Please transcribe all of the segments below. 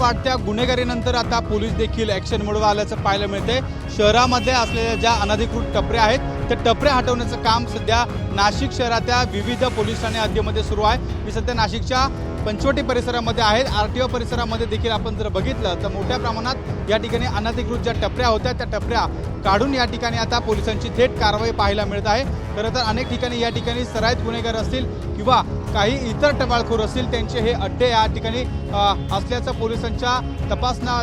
वाढत्या गुन्हेगारीनंतर आता पोलीस देखील ॲक्शन मोडवर आल्याचं पाहायला मिळते। शहरामध्ये असलेल्या ज्या अनधिकृत टपरे आहेत ते टपरे हटवण्याचं काम सध्या नाशिक शहराच्या विविध पोलीस ठाणे हद्दीमध्ये सुरू आहे। मी सध्या नाशिकच्या पंचवटी परिसरामध्ये आहेत। आरटीओ परिसरामध्ये देखील आपण जर बघितलं तर मोठ्या प्रमाणात या ठिकाणी अनधिकृत ज्या टपऱ्या होत्या त्या टपऱ्या काढून या ठिकाणी आता पोलिसांची थेट कारवाई पाहायला मिळत आहे। खरं तर अनेक ठिकाणी या ठिकाणी सराईत गुन्हेगार असतील किंवा काही इतर टवाळखोर असतील त्यांचे हे अड्डे या ठिकाणी असल्याचं पोलिसांच्या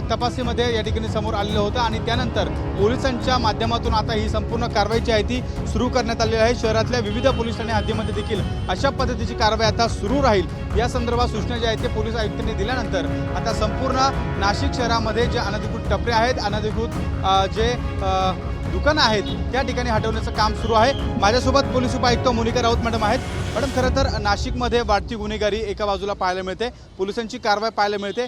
तपासणीमध्ये या ठिकाणी समोर आलेलं होतं आणि त्यानंतर पोलिसांच्या माध्यमातून आता ही संपूर्ण कारवाईची आहे ती सुरू करण्यात आलेली आहे। शहरातल्या विविध पोलीस ठाणे हद्दीमध्ये देखील अशा पद्धतीची कारवाई आता सुरू राहील। या संदर्भात सूचना ज्या आहेत ते पोलीस आयुक्तांनी दिल्यानंतर आता संपूर्ण नाशिक शहरामध्ये जे अनधिकृत टपरे आहेत अनधिकृत जे दुकानं आहेत त्या ठिकाणी हटवण्याचं काम सुरू आहे। माझ्यासोबत पोलीस उपायुक्त मोनिका राऊत मॅडम आहेत। मॅडम, खरं तर नाशिकमध्ये वाढती गुन्हेगारी एका बाजूला पाहायला मिळते, पोलिसांची कारवाई पाहायला मिळते,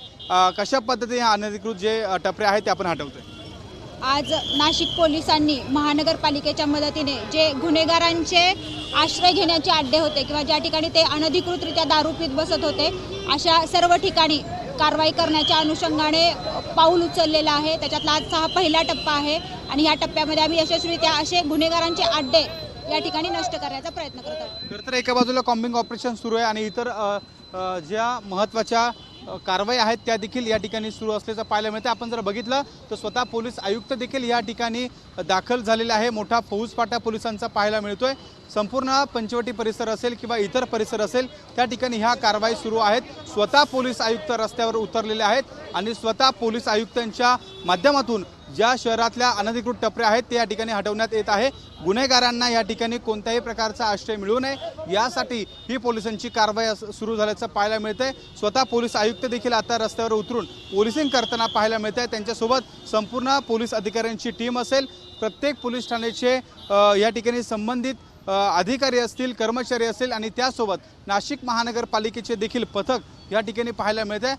कशा पद्धतीने अनधिकृत जे टपरे आहेत ते आपण हटवतोय? आज नाशिक पोलिसांनी महानगरपालिकेच्या मदतीने जे गुन्हेगारांचे आश्रय घेण्याचे अड्डे होते किंवा ज्या ठिकाणी ते अनधिकृतरित्या दारू पीत बसत होते अशा सर्व ठिकाणी कारवाई करण्याच्या अनुषंगाने पाऊल उचललेलं आहे। त्याच्यातला आजचा हा पहिला टप्पा आहे आणि या टप्प्यामध्ये आम्ही यशस्वीरित्या असे गुन्हेगारांचे अड्डे या ठिकाणी नष्ट करण्याचा प्रयत्न करत आहोत। खरं तर एका बाजूला कॉम्बिंग ऑपरेशन सुरू आहे आणि इतर ज्या महत्त्वाच्या कारवाई आहेत त्या देखील या ठिकाणी सुरू असल्याचं पाहायला मिळतं। आपण जर बघितलं तर स्वतः पोलीस आयुक्त देखील या ठिकाणी दाखल झालेले आहे। मोठा फौजफाटा पोलिसांचा पाहायला मिळतोय। संपूर्ण पंचवटी परिसर असेल किंवा इतर परिसर असेल त्या ठिकाणी ह्या कारवाई सुरू आहेत। स्वतः पोलीस आयुक्त रस्त्यावर उतरलेले आहेत आणि स्वतः पोलीस आयुक्तांच्या माध्यमातून ज्या शहरातल्या अनधिकृत टपरे आहेत ते या ठिकाणी हटवण्यात येत आहे। गुन्हेगारांना या ठिकाणी कोणत्याही प्रकारचा आश्रय मिळू नये यासाठी ही पोलिसांची कारवाई सुरू झाल्याचं पाहायला मिळतंय। स्वतः पोलीस आयुक्त देखील आता रस्त्यावर उतरून पोलिसिंग करताना पाहायला मिळत आहे। त्यांच्यासोबत संपूर्ण पोलीस अधिकाऱ्यांची टीम असेल, प्रत्येक पोलीस ठाण्याचे या ठिकाणी संबंधित अधिकारी असतील, कर्मचारी असेल आणि त्यासोबत नाशिक महानगरपालिकेचे देखील पथक या ठिकाणी पाहायला मिळते।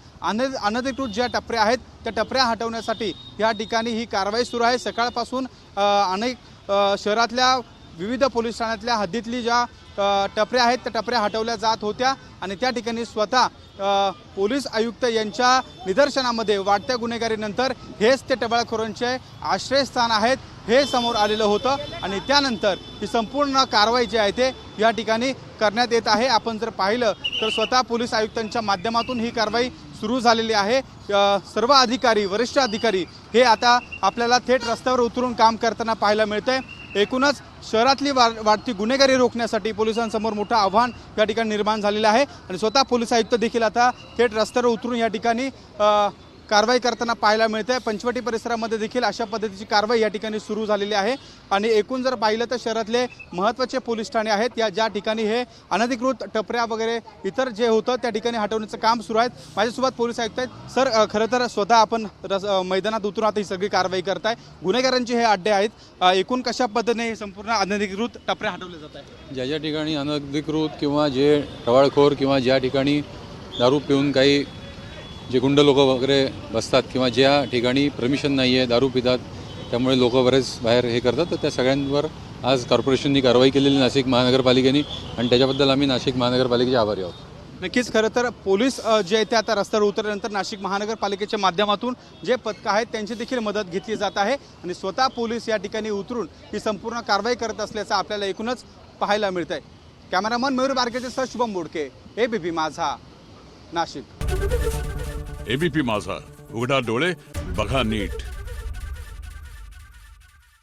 अनधिकृत ज्या टपऱ्या आहेत त्या टपऱ्या हटवण्यासाठी या ठिकाणी ही कारवाई सुरू आहे। सकाळपासून अनेक शहरातल्या विविध पोलीस ठाण्यातल्या हद्दीतली ज्या टपऱ्या आहेत त्या टपऱ्या हटवल्या जात होत्या आणि त्या ठिकाणी स्वतः पोलीस आयुक्त यांच्या निदर्शनामध्ये वाढत्या गुन्हेगारीनंतर हेच ते टवाळखोरांचे आश्रयस्थान आहेत हे समोर आलेलं होतं आणि त्यानंतर ही संपूर्ण कारवाई जी आहे ते या ठिकाणी करण्यात येत आहे। आपण जर पाहिलं तर स्वतः पोलीस आयुक्तांच्या माध्यमातून ही कारवाई सुरू झालेली आहे। सर्व अधिकारी, वरिष्ठ अधिकारी हे आता आपल्याला थेट रस्त्यावर उतरून काम करताना पाहायला मिळतंय। एकूणच शहरातली वाढती गुन्हेगारी रोखण्यासाठी पोलिसांसमोर मोठं आव्हान या ठिकाणी निर्माण झालेलं आहे आणि स्वतः पोलीस आयुक्त देखील आता थेट रस्त्यावर उतरून या ठिकाणी कारवाई करताना पाहायला मिळते। पंचवटी परिसरामध्ये देखील अशा पद्धतीची कारवाई या ठिकाणी सुरू झालेली आहे आणि एकूण जर पाहिलं तर शहरातले महत्त्वाचे पोलीस ठाणे आहेत या ज्या ठिकाणी हे अनधिकृत टपऱ्या वगैरे इतर जे होतं त्या ठिकाणी हटवण्याचं काम सुरू आहे। माझ्यासोबत पोलीस आयुक्त आहेत। सर, खरं तर स्वतः आपण मैदानात उतरून आता ही सगळी कारवाई करताय। गुन्हेगारांचे हे अड्डे आहेत, एकूण कशा पद्धतीने संपूर्ण अनधिकृत टपऱ्या हटवल्या जात आहेत? ज्या ठिकाणी अनधिकृत किंवा जे टवाळखोर किंवा ज्या ठिकाणी दारू पिऊन काही जे गुंड लोक वगैरे बसतात किंवा ज्या ठिकाणी परमिशन नाही आहे, दारू पितात, त्यामुळे लोक बरेच बाहेर हे करतात, तर त्या सगळ्यांवर आज कॉर्पोरेशननी कारवाई केलेली नाशिक महानगरपालिकेने आणि त्याच्याबद्दल आम्ही नाशिक महानगरपालिकेचे आभारी आहोत। नक्कीच, खरं तर पोलीस जे आहे ते आता रस्त्यावर उतरल्यानंतर नाशिक महानगरपालिकेच्या माध्यमातून जे पथकं आहेत त्यांची देखील मदत घेतली जात आहे आणि स्वतः पोलीस या ठिकाणी उतरून ही संपूर्ण कारवाई करत असल्याचं आपल्याला एकूणच पाहायला मिळत आहे। कॅमेरामन मयूर बारकेसह शुभम बोडके, एबीपी माझा, नाशिक। एबीपी माझा, उघडा डोळे बघा नीट।